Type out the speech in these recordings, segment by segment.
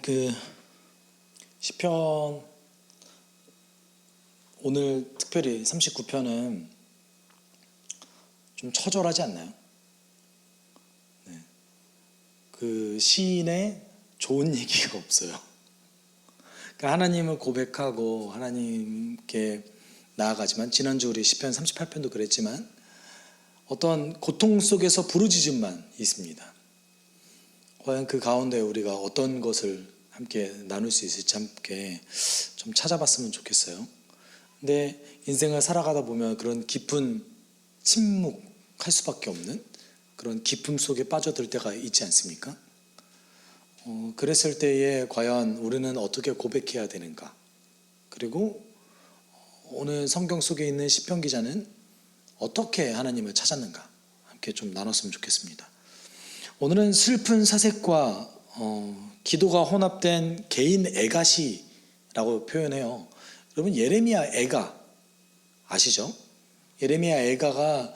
그 시편 오늘 특별히 39편은 좀 처절하지 않나요? 네. 그 시인의 좋은 얘기가 없어요. 그러니까 하나님을 고백하고 하나님께 나아가지만, 지난주 우리 시편 38편도 그랬지만 어떤 고통 속에서 부르짖음만 있습니다. 과연 그 가운데 우리가 어떤 것을 함께 나눌 수 있을지 함께 좀 찾아봤으면 좋겠어요. 근데 인생을 살아가다 보면 그런 깊은 침묵할 수밖에 없는 그런 깊음 속에 빠져들 때가 있지 않습니까? 그랬을 때에 과연 우리는 어떻게 고백해야 되는가? 그리고 오늘 성경 속에 있는 시편 기자는 어떻게 하나님을 찾았는가? 함께 좀 나눴으면 좋겠습니다. 오늘은 슬픈 사색과 기도가 혼합된 개인 애가시라고 표현해요. 여러분, 예레미야 애가 아시죠? 예레미야 애가가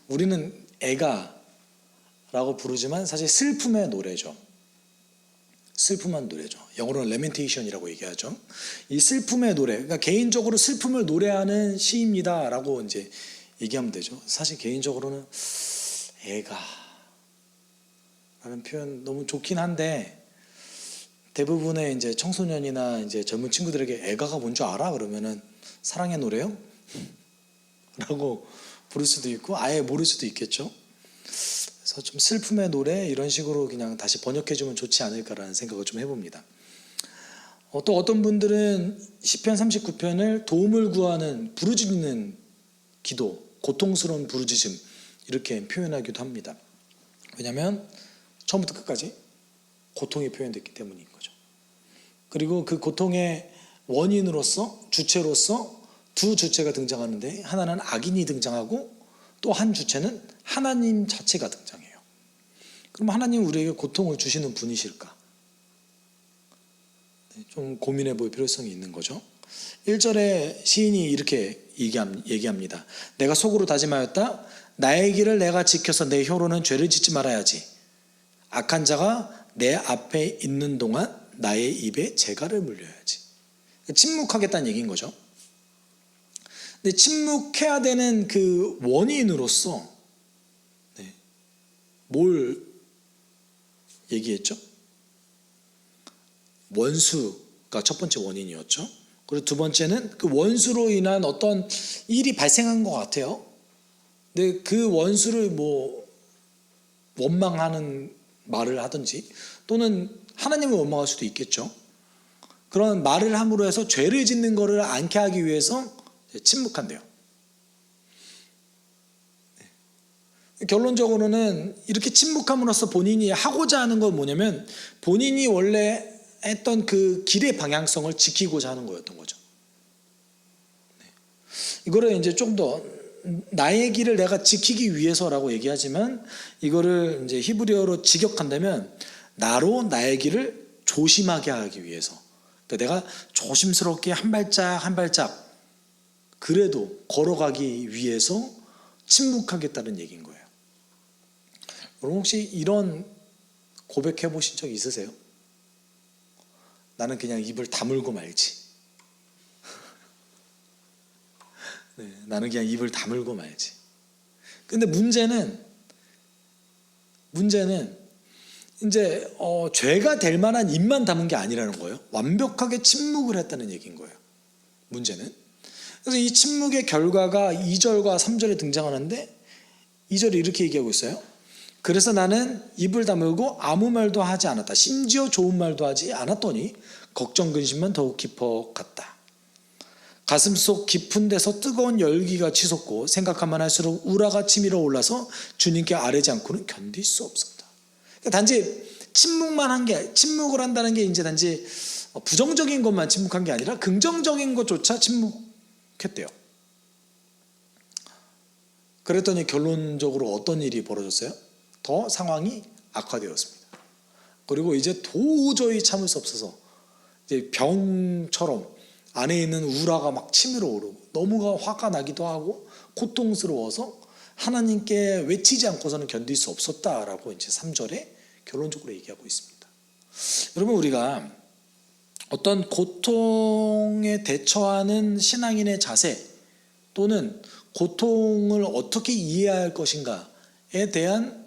우리는 애가라고 부르지만 사실 슬픔의 노래죠. 슬픔한 노래죠. 영어로는 lamentation이라고 얘기하죠. 이 슬픔의 노래, 그러니까 개인적으로 슬픔을 노래하는 시입니다라고 이제 얘기하면 되죠. 사실 개인적으로는 애가 라는 표현 너무 좋긴 한데, 대부분의 이제 청소년이나 이제 젊은 친구들에게 애가가 뭔 줄 알아? 그러면은 사랑의 노래요? 라고 부를 수도 있고 아예 모를 수도 있겠죠. 그래서 좀 슬픔의 노래 이런 식으로 그냥 다시 번역해주면 좋지 않을까라는 생각을 좀 해봅니다. 또 어떤 분들은 시편 39편을 도움을 구하는 부르짖는 기도, 고통스러운 부르짖음 이렇게 표현하기도 합니다. 왜냐하면 처음부터 끝까지 고통이 표현됐기 때문인 거죠. 그리고 그 고통의 원인으로서, 주체로서 두 주체가 등장하는데, 하나는 악인이 등장하고 또 한 주체는 하나님 자체가 등장해요. 그럼 하나님 우리에게 고통을 주시는 분이실까? 좀 고민해 볼 필요성이 있는 거죠. 1절에 시인이 이렇게 얘기합니다. 내가 속으로 다짐하였다. 나의 길을 내가 지켜서 내 혀로는 죄를 짓지 말아야지. 악한 자가 내 앞에 있는 동안 나의 입에 재갈을 물려야지. 침묵하겠다는 얘기인 거죠. 근데 침묵해야 되는 그 원인으로서 뭘 얘기했죠? 원수가 첫 번째 원인이었죠. 그리고 두 번째는 그 원수로 인한 어떤 일이 발생한 것 같아요. 근데 그 원수를 뭐 원망하는 말을 하든지, 또는 하나님을 원망할 수도 있겠죠. 그런 말을 함으로 해서 죄를 짓는 것을 않게 하기 위해서 침묵한대요. 결론적으로는 이렇게 침묵함으로써 본인이 하고자 하는 건 뭐냐면, 본인이 원래 했던 그 길의 방향성을 지키고자 하는 거였던 거죠. 이거를 이제 좀 더 나의 길을 내가 지키기 위해서라고 얘기하지만, 이거를 이제 히브리어로 직역한다면 나로 나의 길을 조심하게 하기 위해서, 그러니까 내가 조심스럽게 한 발짝 한 발짝 그래도 걸어가기 위해서 침묵하겠다는 얘기인 거예요. 여러분, 혹시 이런 고백해 보신 적 있으세요? 나는 그냥 입을 다물고 말지. 네, 나는 그냥 입을 다물고 말지. 근데 문제는 이제 죄가 될 만한 입만 담은 게 아니라는 거예요. 완벽하게 침묵을 했다는 얘기인 거예요. 문제는. 그래서 이 침묵의 결과가 2절과 3절에 등장하는데, 2절에 이렇게 얘기하고 있어요. 그래서 나는 입을 다물고 아무 말도 하지 않았다. 심지어 좋은 말도 하지 않았더니 걱정 근심만 더욱 깊어갔다. 가슴속 깊은 데서 뜨거운 열기가 치솟고 생각하면 할수록 우라가 치밀어 올라서 주님께 아뢰지 않고는 견딜 수 없었다. 그러니까 단지 침묵을 한다는 게 이제 단지 부정적인 것만 침묵한 게 아니라 긍정적인 것조차 침묵했대요. 그랬더니 결론적으로 어떤 일이 벌어졌어요? 더 상황이 악화되었습니다. 그리고 이제 도저히 참을 수 없어서 이제 병처럼 안에 있는 우라가 막 치밀어 오르고 너무 화가 나기도 하고 고통스러워서 하나님께 외치지 않고서는 견딜 수 없었다라고 이제 3절에 결론적으로 얘기하고 있습니다. 여러분, 우리가 어떤 고통에 대처하는 신앙인의 자세 또는 고통을 어떻게 이해할 것인가에 대한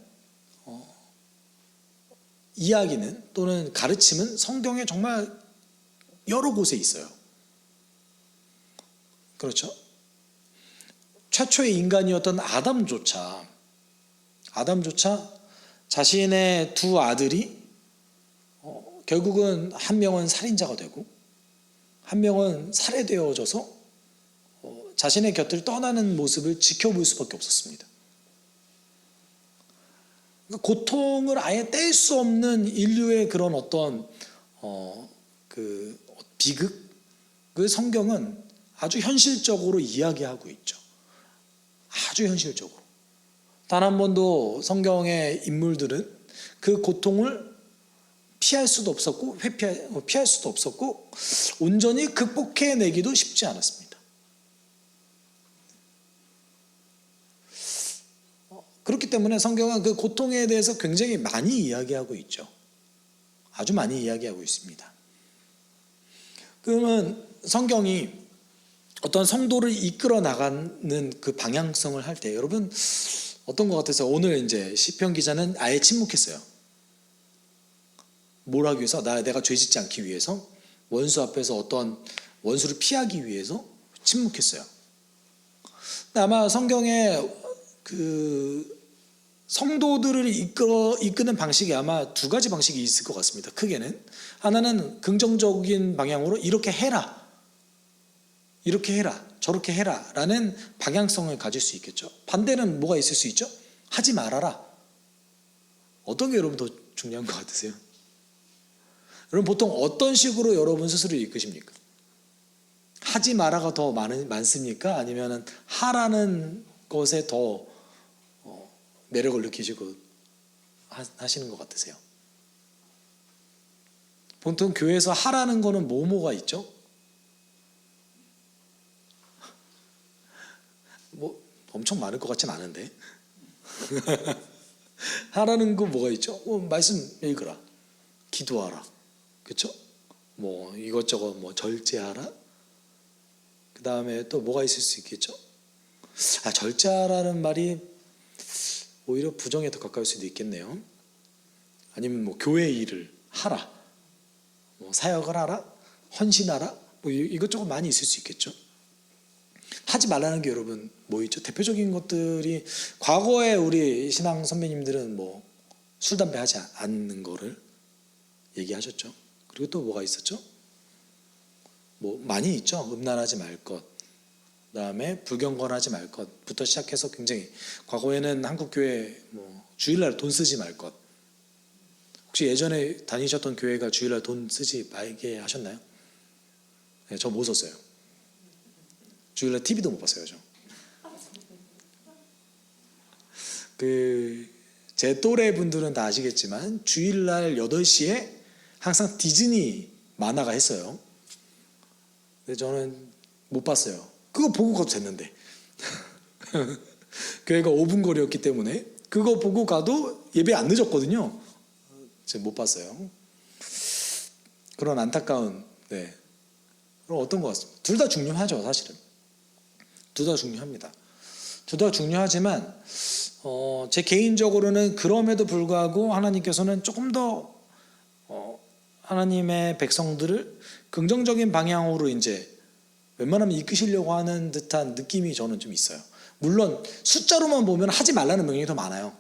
이야기는 또는 가르침은 성경에 정말 여러 곳에 있어요. 그렇죠? 최초의 인간이었던 아담조차 자신의 두 아들이 결국은 한 명은 살인자가 되고 한 명은 살해되어져서 자신의 곁을 떠나는 모습을 지켜볼 수밖에 없었습니다. 고통을 아예 뗄 수 없는 인류의 그런 어떤 그 비극을 성경은 아주 현실적으로 이야기하고 있죠. 아주 현실적으로. 단 한 번도 성경의 인물들은 그 고통을 피할 수도 없었고 피할 수도 없었고 온전히 극복해내기도 쉽지 않았습니다. 그렇기 때문에 성경은 그 고통에 대해서 굉장히 많이 이야기하고 있죠. 아주 많이 이야기하고 있습니다. 그러면 성경이 어떤 성도를 이끌어 나가는 그 방향성을 할 때 여러분 어떤 것 같아서 오늘 이제 시편 기자는 아예 침묵했어요. 뭘 하기 위해서? 내가 죄 짓지 않기 위해서, 원수 앞에서 어떤 원수를 피하기 위해서 침묵했어요. 아마 성경에 그 성도들을 이끄는 방식이 아마 두 가지 방식이 있을 것 같습니다. 크게는 하나는 긍정적인 방향으로 이렇게 해라, 저렇게 해라 라는 방향성을 가질 수 있겠죠. 반대는 뭐가 있을 수 있죠? 하지 말아라. 어떤 게 여러분 더 중요한 것 같으세요? 여러분 보통 어떤 식으로 여러분 스스로 이끄십니까? 하지 마라가 더 많습니까? 아니면 하라는 것에 더 매력을 느끼시고 하시는 것 같으세요? 보통 교회에서 하라는 거는 뭐가 있죠? 뭐 엄청 많을 것 같진 않은데 하라는 거 뭐가 있죠? 말씀 읽으라, 기도하라, 그렇죠? 뭐 이것저것 뭐 절제하라. 그 다음에 또 뭐가 있을 수 있겠죠? 절제하라는 말이 오히려 부정에 더 가까울 수도 있겠네요. 아니면 뭐 교회 일을 하라, 뭐 사역을 하라, 헌신하라, 뭐 이것저것 많이 있을 수 있겠죠. 하지 말라는 게 여러분 뭐 있죠? 대표적인 것들이 과거에 우리 신앙 선배님들은 뭐 술, 담배 하지 않는 거를 얘기하셨죠. 그리고 또 뭐가 있었죠? 뭐 많이 있죠. 음란하지 말 것, 그다음에 불경건하지 말 것부터 시작해서 굉장히 과거에는 한국 교회 뭐 주일날 돈 쓰지 말 것. 혹시 예전에 다니셨던 교회가 주일날 돈 쓰지 말게 하셨나요? 네, 저 못 썼어요. 주일날 TV도 못 봤어요, 저. 제 또래 분들은 다 아시겠지만 주일날 8시에 항상 디즈니 만화가 했어요. 근데 저는 못 봤어요. 그거 보고 가도 됐는데 교회가 5분 거리였기 때문에 그거 보고 가도 예배 안 늦었거든요. 제가 못 봤어요. 그런 안타까운, 그럼 어떤 것 같습니다. 둘 다 중요하죠, 사실은. 둘 다 중요합니다. 둘 다 중요하지만 제 개인적으로는 그럼에도 불구하고 하나님께서는 조금 더 하나님의 백성들을 긍정적인 방향으로 이제 웬만하면 이끄시려고 하는 듯한 느낌이 저는 좀 있어요. 물론 숫자로만 보면 하지 말라는 명령이 더 많아요.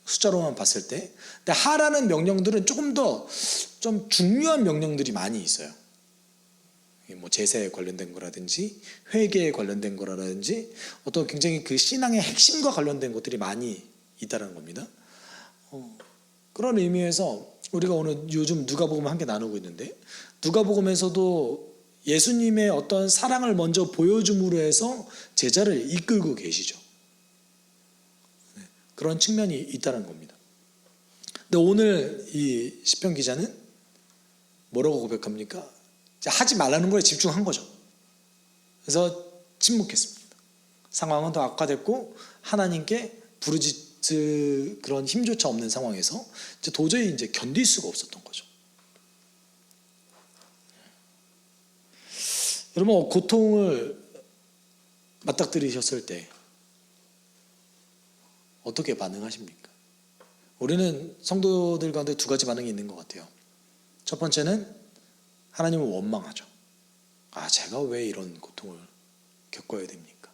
숫자로만 봤을 때. 근데 하라는 명령들은 조금 더 좀 중요한 명령들이 많이 있어요. 뭐 제사에 관련된 거라든지 회개에 관련된 거라든지 어떤 굉장히 그 신앙의 핵심과 관련된 것들이 많이 있다는 겁니다. 그런 의미에서 우리가 오늘 요즘 누가복음 함께 나누고 있는데 누가복음에서도 예수님의 어떤 사랑을 먼저 보여줌으로 해서 제자를 이끌고 계시죠. 그런 측면이 있다는 겁니다. 근데 오늘 이 시편 기자는 뭐라고 고백합니까? 하지 말라는 거에 집중한 거죠. 그래서 침묵했습니다. 상황은 더 악화됐고 하나님께 그런 힘조차 없는 상황에서 이제 도저히 이제 견딜 수가 없었던 거죠. 여러분, 고통을 맞닥뜨리셨을 때 어떻게 반응하십니까? 우리는 성도들 가운데 두 가지 반응이 있는 것 같아요. 첫 번째는 하나님을 원망하죠. 제가 왜 이런 고통을 겪어야 됩니까?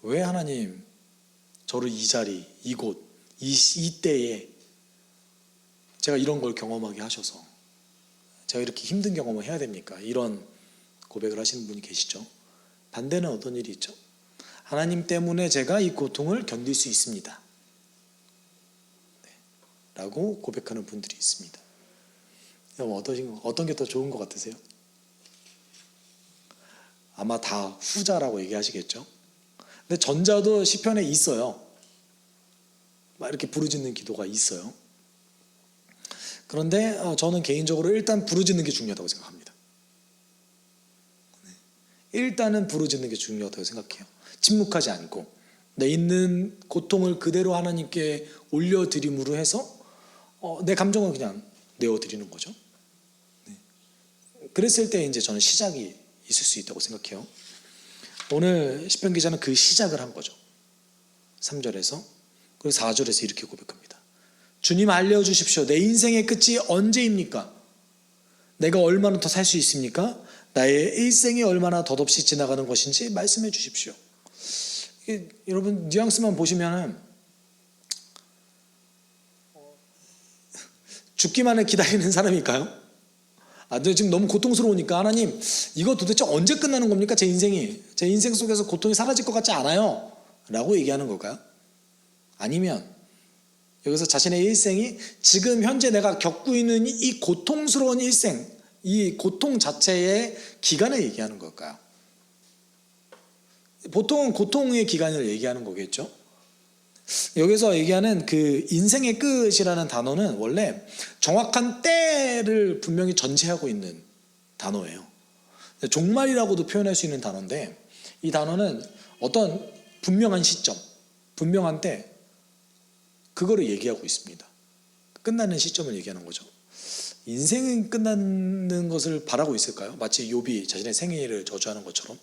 왜 하나님 저를 이 자리, 이곳, 이때에 제가 이런 걸 경험하게 하셔서 제가 이렇게 힘든 경험을 해야 됩니까? 이런 고백을 하시는 분이 계시죠. 반대는 어떤 일이 있죠? 하나님 때문에 제가 이 고통을 견딜 수 있습니다. 라고 고백하는 분들이 있습니다. 어떤 게 더 좋은 것 같으세요? 아마 다 후자라고 얘기하시겠죠. 근데 전자도 시편에 있어요. 막 이렇게 부르짖는 기도가 있어요. 그런데 저는 개인적으로 일단 부르짖는 게 중요하다고 생각합니다. 일단은 부르짖는 게 중요하다고 생각해요. 침묵하지 않고 내 있는 고통을 그대로 하나님께 올려드림으로 해서 내 감정을 그냥 내어드리는 거죠. 그랬을 때 이제 저는 시작이 있을 수 있다고 생각해요. 오늘 시편 기자는 그 시작을 한 거죠. 3절에서 그리고 4절에서 이렇게 고백합니다. 주님 알려주십시오. 내 인생의 끝이 언제입니까? 내가 얼마나 더 살 수 있습니까? 나의 일생이 얼마나 덧없이 지나가는 것인지 말씀해 주십시오. 여러분 뉘앙스만 보시면 죽기만을 기다리는 사람일까요? 지금 너무 고통스러우니까 하나님 이거 도대체 언제 끝나는 겁니까? 제 인생 속에서 고통이 사라질 것 같지 않아요 라고 얘기하는 걸까요? 아니면 여기서 자신의 일생이 지금 현재 내가 겪고 있는 이 고통스러운 일생, 이 고통 자체의 기간을 얘기하는 걸까요? 보통은 고통의 기간을 얘기하는 거겠죠. 여기서 얘기하는 그 인생의 끝이라는 단어는 원래 정확한 때를 분명히 전제하고 있는 단어예요. 종말이라고도 표현할 수 있는 단어인데 이 단어는 어떤 분명한 시점, 분명한 때 그거를 얘기하고 있습니다. 끝나는 시점을 얘기하는 거죠. 인생은 끝나는 것을 바라고 있을까요? 마치 욥이 자신의 생애를 저주하는 것처럼.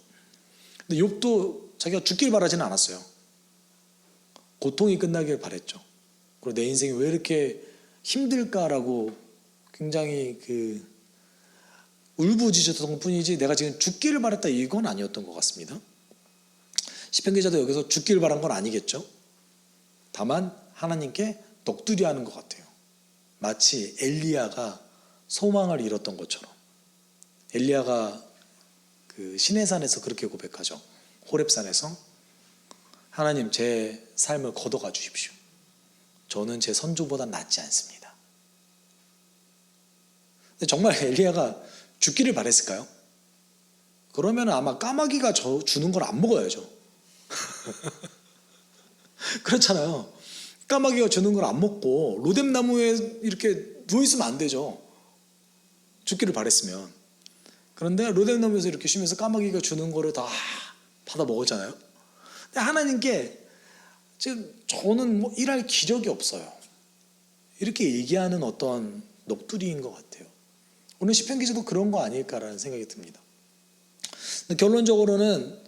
근데 욥도 자기가 죽길 바라지는 않았어요. 고통이 끝나길 바랬죠. 그리고 내 인생이 왜 이렇게 힘들까라고 굉장히 울부짖었던 뿐이지 내가 지금 죽기를 바랬다 이건 아니었던 것 같습니다. 시편 기자도 여기서 죽기를 바란 건 아니겠죠. 다만 하나님께 넋두리하는 것 같아요. 마치 엘리야가 소망을 잃었던 것처럼. 엘리야가 그 시내산에서 그렇게 고백하죠. 호렙산에서 하나님 제 삶을 걷어가 주십시오. 저는 제 선조보다 낫지 않습니다. 근데 정말 엘리야가 죽기를 바랬을까요? 그러면 아마 까마귀가 주는 걸 안 먹어야죠. 그렇잖아요. 까마귀가 주는 걸 안 먹고 로뎀나무에 이렇게 누워있으면 안 되죠. 죽기를 바랬으면. 그런데 로뎀나무에서 이렇게 쉬면서 까마귀가 주는 거를 다 받아 먹었잖아요. 하나님께 지금 저는 일할 기력이 없어요. 이렇게 얘기하는 어떤 넋두리인 것 같아요. 오늘 시편 기자도 그런 거 아닐까라는 생각이 듭니다. 근데 결론적으로는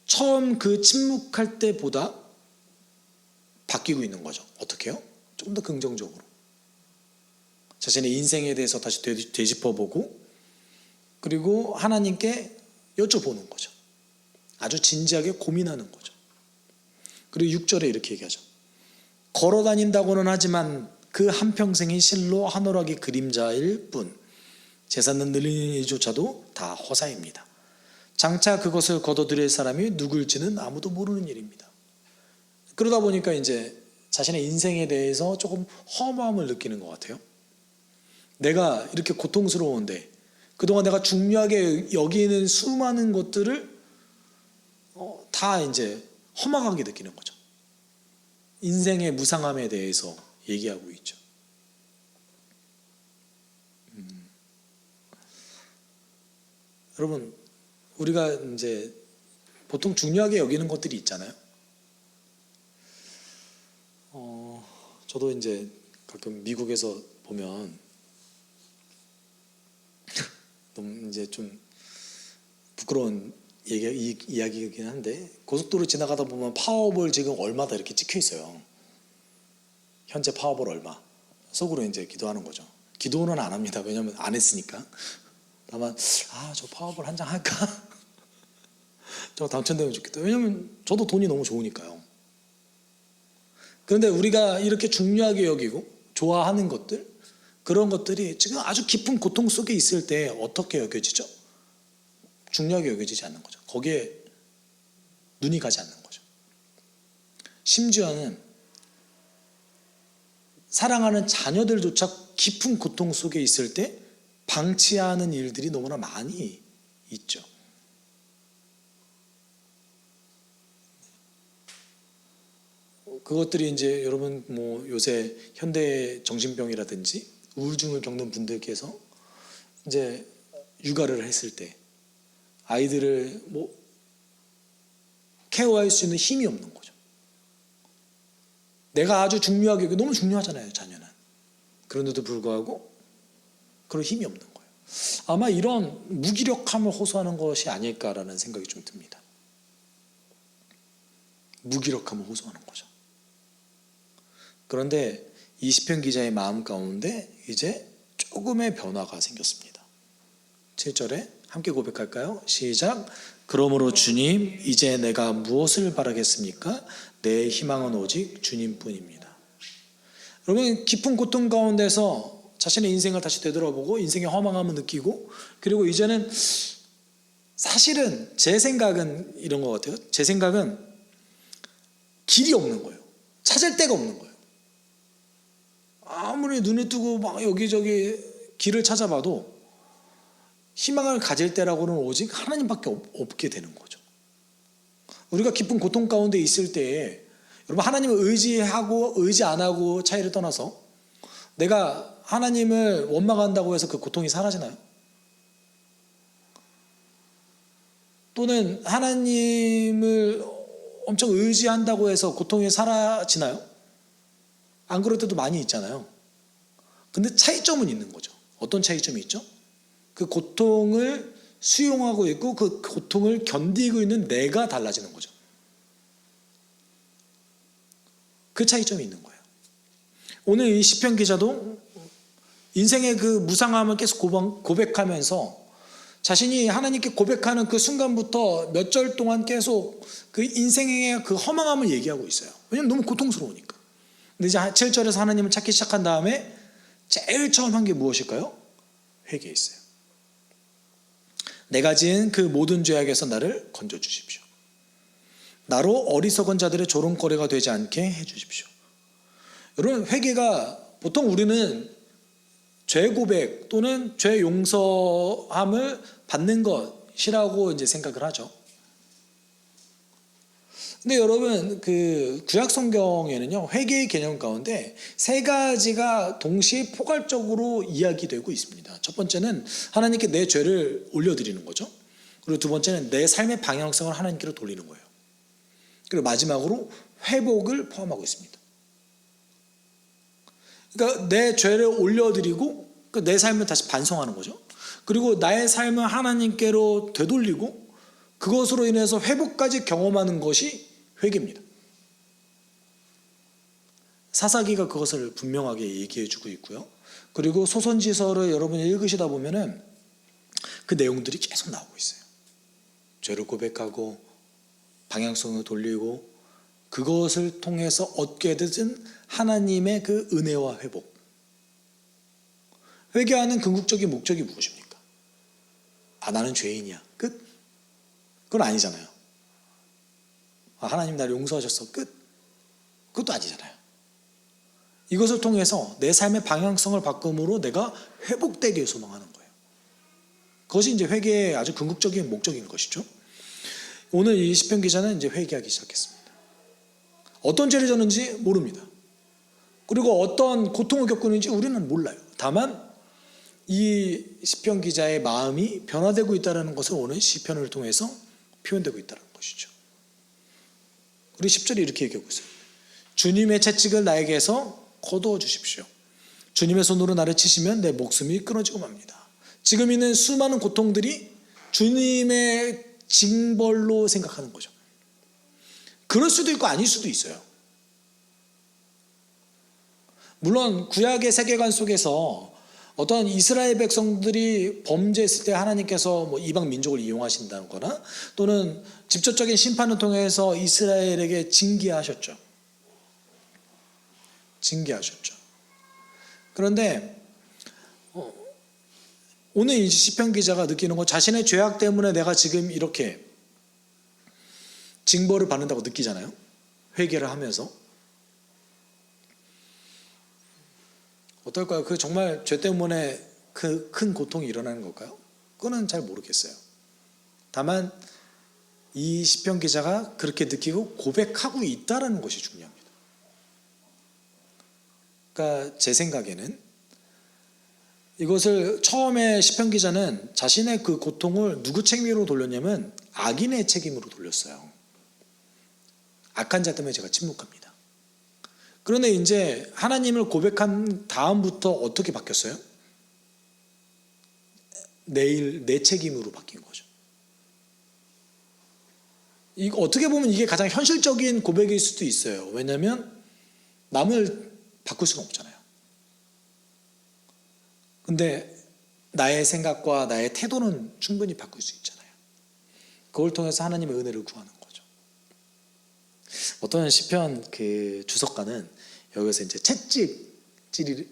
처음 그 침묵할 때보다 바뀌고 있는 거죠. 어떻게 해요? 좀 더 긍정적으로. 자신의 인생에 대해서 다시 되짚어보고 그리고 하나님께 여쭤보는 거죠. 아주 진지하게 고민하는 거죠. 그리고 6절에 이렇게 얘기하죠. 걸어다닌다고는 하지만 그 한평생이 실로 하늘하기 그림자일 뿐 재산은 늘리는 일조차도 다 허사입니다. 장차 그것을 거둬들일 사람이 누굴지는 아무도 모르는 일입니다. 그러다 보니까 이제 자신의 인생에 대해서 조금 허무함을 느끼는 것 같아요. 내가 이렇게 고통스러운데 그동안 내가 중요하게 여기는 수많은 것들을 다 이제 험악하게 느끼는 거죠. 인생의 무상함에 대해서 얘기하고 있죠. 여러분, 우리가 이제 보통 중요하게 여기는 것들이 있잖아요. 저도 이제 가끔 미국에서 보면 너무 이제 좀 부끄러운 이야기이긴 한데, 고속도로 지나가다 보면 파워볼 지금 얼마다 이렇게 찍혀 있어요. 현재 파워볼 얼마. 속으로 이제 기도하는 거죠. 기도는 안 합니다. 왜냐면 안 했으니까. 다만 저 파워볼 한 장 할까? 저 당첨되면 좋겠다. 왜냐면 저도 돈이 너무 좋으니까요. 그런데 우리가 이렇게 중요하게 여기고 좋아하는 것들, 그런 것들이 지금 아주 깊은 고통 속에 있을 때 어떻게 여겨지죠? 중요하게 여겨지지 않는 거죠. 거기에 눈이 가지 않는 거죠. 심지어는 사랑하는 자녀들조차 깊은 고통 속에 있을 때 방치하는 일들이 너무나 많이 있죠. 그것들이 이제 여러분 뭐 요새 현대 정신병이라든지 우울증을 겪는 분들께서 이제 육아를 했을 때 아이들을 뭐 케어할 수 있는 힘이 없는 거죠. 내가 아주 중요하게, 너무 중요하잖아요, 자녀는. 그런데도 불구하고 그런 힘이 없는 거예요. 아마 이런 무기력함을 호소하는 것이 아닐까라는 생각이 좀 듭니다. 무기력함을 호소하는 거죠. 그런데 이 시편 기자의 마음 가운데 이제 조금의 변화가 생겼습니다. 7절에 함께 고백할까요? 시작. 그러므로 주님, 이제 내가 무엇을 바라겠습니까? 내 희망은 오직 주님뿐입니다. 여러분, 깊은 고통 가운데서 자신의 인생을 다시 되돌아보고 인생의 허망함을 느끼고, 그리고 이제는 사실은 제 생각은 이런 것 같아요. 제 생각은 길이 없는 거예요. 찾을 데가 없는 거예요. 아무리 눈을 뜨고 막 여기저기 길을 찾아봐도 희망을 가질 때라고는 오직 하나님밖에 없게 되는 거죠. 우리가 깊은 고통 가운데 있을 때에 여러분, 하나님을 의지하고 의지 안 하고 차이를 떠나서 내가 하나님을 원망한다고 해서 그 고통이 사라지나요? 또는 하나님을 엄청 의지한다고 해서 고통이 사라지나요? 안 그럴 때도 많이 있잖아요. 근데 차이점은 있는 거죠. 어떤 차이점이 있죠? 그 고통을 수용하고 있고 그 고통을 견디고 있는 내가 달라지는 거죠. 그 차이점이 있는 거예요. 오늘 이 시편 기자도 인생의 그 무상함을 계속 고백하면서 자신이 하나님께 고백하는 그 순간부터 몇 절 동안 계속 그 인생의 그 허망함을 얘기하고 있어요. 왜냐하면 너무 고통스러우니까. 근데 이제 7절에서 하나님을 찾기 시작한 다음에 제일 처음 한 게 무엇일까요? 회개했어요. 내가 지은 그 모든 죄악에서 나를 건져주십시오. 나로 어리석은 자들의 조롱거리가 되지 않게 해주십시오. 여러분, 회개가 보통 우리는 죄 고백 또는 죄 용서함을 받는 것이라고 이제 생각을 하죠. 근데 여러분, 그 구약 성경에는요, 회개의 개념 가운데 세 가지가 동시에 포괄적으로 이야기되고 있습니다. 첫 번째는 하나님께 내 죄를 올려드리는 거죠. 그리고 두 번째는 내 삶의 방향성을 하나님께로 돌리는 거예요. 그리고 마지막으로 회복을 포함하고 있습니다. 그러니까 내 죄를 올려드리고 내 삶을 다시 반성하는 거죠. 그리고 나의 삶을 하나님께로 되돌리고 그것으로 인해서 회복까지 경험하는 것이 회개입니다. 사사기가 그것을 분명하게 얘기해 주고 있고요. 그리고 소선지서를 여러분이 읽으시다 보면은 그 내용들이 계속 나오고 있어요. 죄를 고백하고 방향성을 돌리고 그것을 통해서 얻게 되는 하나님의 그 은혜와 회복. 회개하는 궁극적인 목적이 무엇입니까? 나는 죄인이야. 끝? 그건 아니잖아요. 하나님 나를 용서하셨어. 끝? 그것도 아니잖아요. 이것을 통해서 내 삶의 방향성을 바꿈으로 내가 회복되길 소망하는 거예요. 그것이 이제 회개의 아주 궁극적인 목적인 것이죠. 오늘 이 시편 기자는 이제 회개하기 시작했습니다. 어떤 죄를 졌는지 모릅니다. 그리고 어떤 고통을 겪는지 우리는 몰라요. 다만 이 시편 기자의 마음이 변화되고 있다는 것을 오늘 시편을 통해서 표현되고 있다는 것이죠. 우리 10절에 이렇게 얘기하고 있어요. 주님의 채찍을 나에게서 거두어 주십시오. 주님의 손으로 나를 치시면 내 목숨이 끊어지고 맙니다. 지금 있는 수많은 고통들이 주님의 징벌로 생각하는 거죠. 그럴 수도 있고 아닐 수도 있어요. 물론 구약의 세계관 속에서 어떤 이스라엘 백성들이 범죄했을 때 하나님께서 뭐 이방 민족을 이용하신다거나 또는 직접적인 심판을 통해서 이스라엘에게 징계하셨죠. 그런데 오늘 이 시편 기자가 느끼는 건 자신의 죄악 때문에 내가 지금 이렇게 징벌을 받는다고 느끼잖아요. 회개를 하면서. 어떨까요? 그 정말 죄 때문에 그 큰 고통이 일어나는 걸까요? 그거는 잘 모르겠어요. 다만 이 시편 기자가 그렇게 느끼고 고백하고 있다는 것이 중요합니다. 그러니까 제 생각에는 이것을 처음에 시편 기자는 자신의 그 고통을 누구 책임으로 돌렸냐면 악인의 책임으로 돌렸어요. 악한 자 때문에 제가 침묵합니다. 그런데 이제 하나님을 고백한 다음부터 어떻게 바뀌었어요? 내일 내 책임으로 바뀐 거죠. 어떻게 보면 이게 가장 현실적인 고백일 수도 있어요. 왜냐하면 남을 바꿀 수는 없잖아요. 근데 나의 생각과 나의 태도는 충분히 바꿀 수 있잖아요. 그걸 통해서 하나님의 은혜를 구하는 거죠. 어떤 시편 그 주석가는 여기서 이제 채찍질이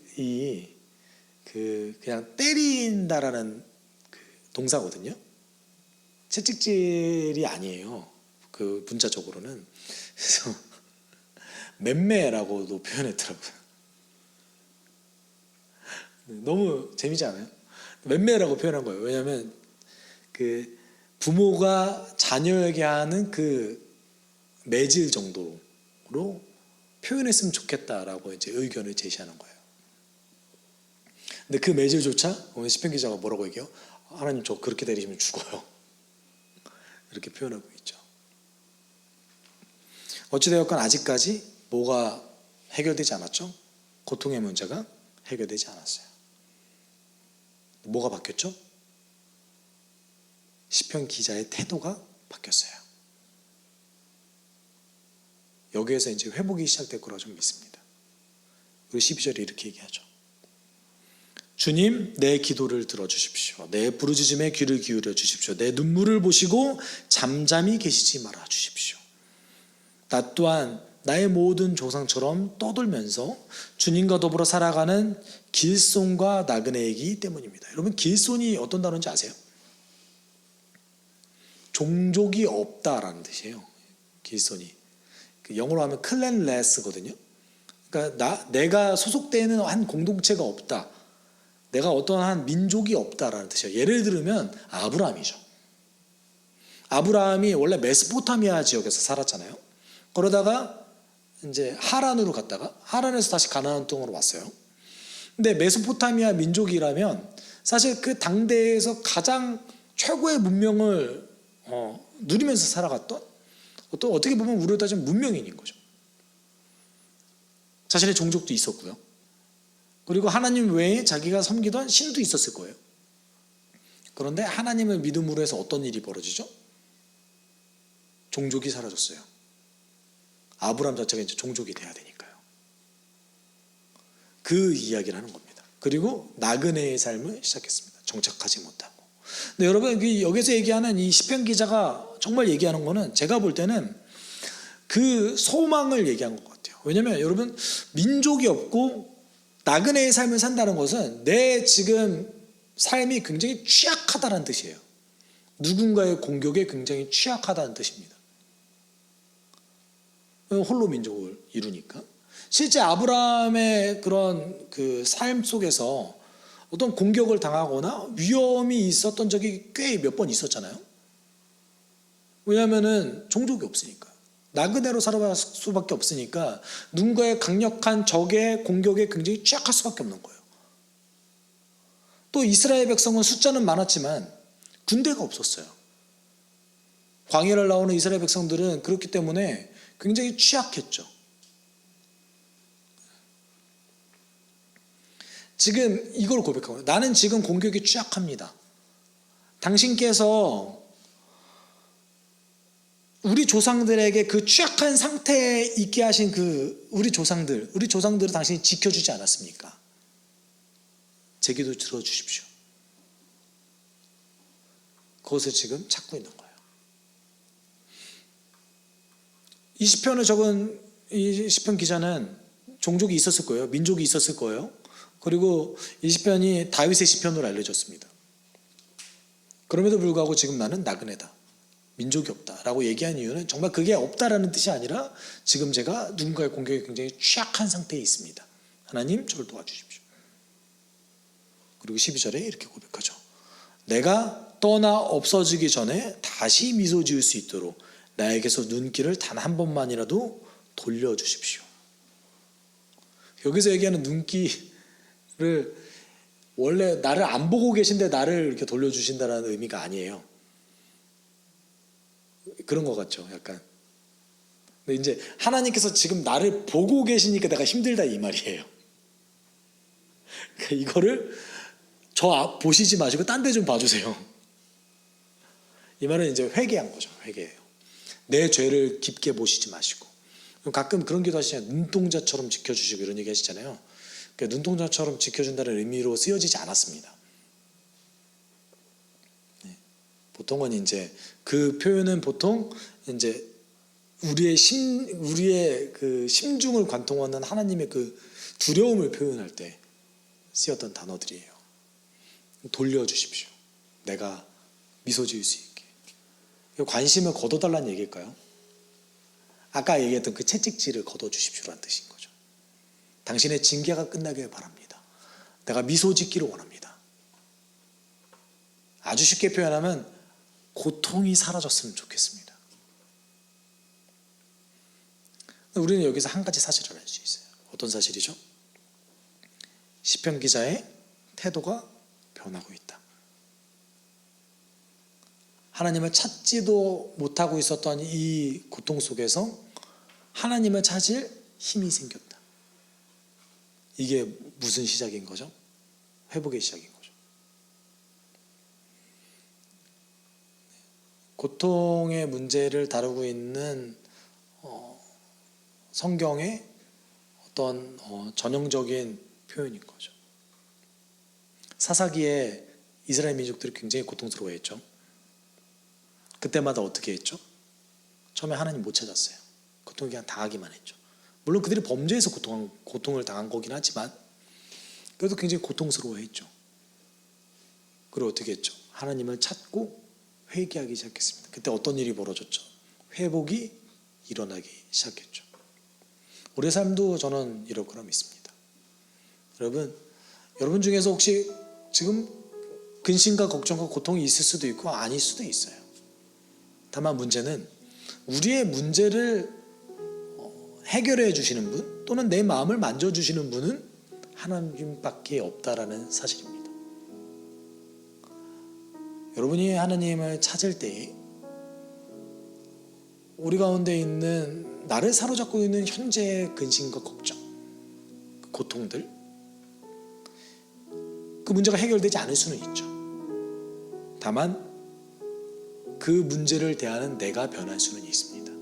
그냥 때린다라는 그 동사거든요. 채찍질이 아니에요. 그 문자적으로는. 그래서 맴매라고도 표현했더라고요. 너무 재미지 않아요? 맴매라고 표현한 거예요. 왜냐하면 그 부모가 자녀에게 하는 그 매질 정도로 표현했으면 좋겠다라고 이제 의견을 제시하는 거예요. 근데 그 매질조차 오늘 시편 기자가 뭐라고 얘기해요? 하나님 저 그렇게 때리시면 죽어요. 이렇게 표현하고 있죠. 어찌되었건 아직까지 뭐가 해결되지 않았죠? 고통의 문제가 해결되지 않았어요. 뭐가 바뀌었죠? 시편 기자의 태도가 바뀌었어요. 여기에서 이제 회복이 시작될 거라고 좀 믿습니다. 그리고 12절에 이렇게 얘기하죠. 주님, 내 기도를 들어주십시오. 내 부르짖음에 귀를 기울여 주십시오. 내 눈물을 보시고 잠잠히 계시지 말아 주십시오. 나 또한 나의 모든 조상처럼 떠돌면서 주님과 더불어 살아가는 길손과 나그네이기 때문입니다. 여러분, 길손이 어떤 단어인지 아세요? 종족이 없다라는 뜻이에요. 길손이. 영어로 하면 클랜레스거든요. 그러니까 내가 소속되는 한 공동체가 없다. 내가 어떤 한 민족이 없다라는 뜻이에요. 예를 들면 아브라함이죠. 아브라함이 원래 메소포타미아 지역에서 살았잖아요. 그러다가 이제 하란으로 갔다가 하란에서 다시 가나안 땅으로 왔어요. 근데 메소포타미아 민족이라면 사실 그 당대에서 가장 최고의 문명을 누리면서 살아갔던 어떻게 보면 우리로 따지면 문명인인 거죠. 자신의 종족도 있었고요. 그리고 하나님 외에 자기가 섬기던 신도 있었을 거예요. 그런데 하나님을 믿음으로 해서 어떤 일이 벌어지죠? 종족이 사라졌어요. 아브라함 자체가 이제 종족이 돼야 되니까요. 그 이야기를 하는 겁니다. 그리고 나그네의 삶을 시작했습니다. 정착하지 못하고. 근데 여러분, 여기서 얘기하는 이 시편 기자가 정말 얘기하는 거는 제가 볼 때는 그 소망을 얘기한 것 같아요. 왜냐하면 여러분, 민족이 없고 나그네의 삶을 산다는 것은 내 지금 삶이 굉장히 취약하다는 뜻이에요. 누군가의 공격에 굉장히 취약하다는 뜻입니다. 홀로 민족을 이루니까. 실제 아브라함의 그런 그 삶 속에서 어떤 공격을 당하거나 위험이 있었던 적이 꽤 몇 번 있었잖아요. 왜냐하면은 종족이 없으니까. 나그네로 살아갈 수밖에 없으니까 누군가의 강력한 적의 공격에 굉장히 취약할 수밖에 없는 거예요. 또 이스라엘 백성은 숫자는 많았지만 군대가 없었어요. 광야를 나오는 이스라엘 백성들은 그렇기 때문에 굉장히 취약했죠. 지금 이걸 고백하고, 나는 지금 공격이 취약합니다. 당신께서 우리 조상들에게 그 취약한 상태에 있게 하신 우리 조상들을 당신이 지켜주지 않았습니까? 제 기도 들어주십시오. 그것을 지금 찾고 있는 거예요. 이 시편을 적은 이 시편 기자는 종족이 있었을 거예요. 민족이 있었을 거예요. 그리고 이 시편이 다윗의 시편으로 알려졌습니다. 그럼에도 불구하고 지금 나는 나그네다, 민족이 없다라고 얘기한 이유는 정말 그게 없다라는 뜻이 아니라 지금 제가 누군가의 공격에 굉장히 취약한 상태에 있습니다. 하나님 저를 도와주십시오. 그리고 12절에 이렇게 고백하죠. 내가 떠나 없어지기 전에 다시 미소 지을 수 있도록 나에게서 눈길을 단 한 번만이라도 돌려주십시오. 여기서 얘기하는 눈길을 원래 나를 안 보고 계신데 나를 이렇게 돌려주신다는 의미가 아니에요. 그런 것 같죠, 약간. 근데 이제 하나님께서 지금 나를 보고 계시니까 내가 힘들다 이 말이에요. 그러니까 이거를 보시지 마시고 딴 데 좀 봐주세요. 이 말은 이제 회개한 거죠. 회개예요. 내 죄를 깊게 보시지 마시고. 가끔 그런 기도 하시잖아요. 눈동자처럼 지켜주시고 이런 얘기 하시잖아요. 그러니까 눈동자처럼 지켜준다는 의미로 쓰여지지 않았습니다. 네. 보통은 이제 그 표현은 보통 이제 우리의 그 심중을 관통하는 하나님의 그 두려움을 표현할 때 쓰였던 단어들이에요. 돌려주십시오. 내가 미소 지을 수 있게. 관심을 거둬달라는 얘기일까요? 아까 얘기했던 그 채찍질을 거둬주십시오라는 뜻인 거죠. 당신의 징계가 끝나길 바랍니다. 내가 미소 짓기를 원합니다. 아주 쉽게 표현하면 고통이 사라졌으면 좋겠습니다. 우리는 여기서 한 가지 사실을 알 수 있어요. 어떤 사실이죠? 시편 기자의 태도가 변하고 있다. 하나님을 찾지도 못하고 있었던 이 고통 속에서 하나님을 찾을 힘이 생겼다. 이게 무슨 시작인 거죠? 회복의 시작인 거죠. 고통의 문제를 다루고 있는 성경의 어떤 전형적인 표현인 거죠. 사사기에 이스라엘 민족들이 굉장히 고통스러워했죠. 그때마다 어떻게 했죠? 처음에 하나님 못 찾았어요. 고통을 그냥 당하기만 했죠. 물론 그들이 범죄해서 고통을 당한 거긴 하지만 그래도 굉장히 고통스러워했죠. 그리고 어떻게 했죠? 하나님을 찾고 회개하기 시작했습니다. 그때 어떤 일이 벌어졌죠? 회복이 일어나기 시작했죠. 우리의 삶도 저는 이럴 거라 믿습니다. 여러분 중에서 혹시 지금 근심과 걱정과 고통이 있을 수도 있고 아닐 수도 있어요. 다만 문제는 우리의 문제를 해결해 주시는 분 또는 내 마음을 만져주시는 분은 하나님밖에 없다라는 사실입니다. 여러분이 하나님을 찾을 때에 우리 가운데 있는 나를 사로잡고 있는 현재의 근심과 걱정, 고통들, 그 문제가 해결되지 않을 수는 있죠. 다만 그 문제를 대하는 내가 변할 수는 있습니다.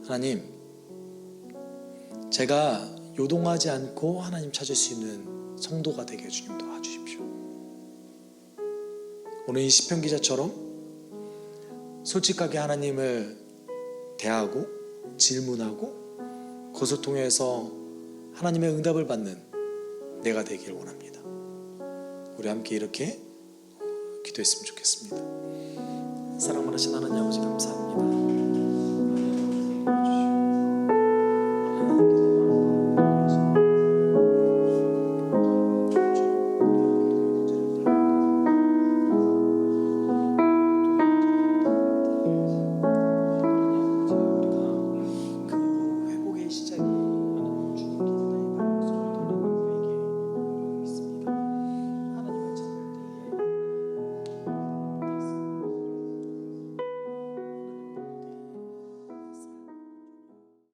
하나님, 제가 요동하지 않고 하나님 찾을 수 있는 성도가 되게 주님 도와주십시오. 오늘 이 시편 기자처럼 솔직하게 하나님을 대하고 질문하고 그것을 통해서 하나님의 응답을 받는 내가 되길 원합니다. 우리 함께 이렇게 기도했으면 좋겠습니다. 사랑 많으신 하나님 아버지 감사합니다.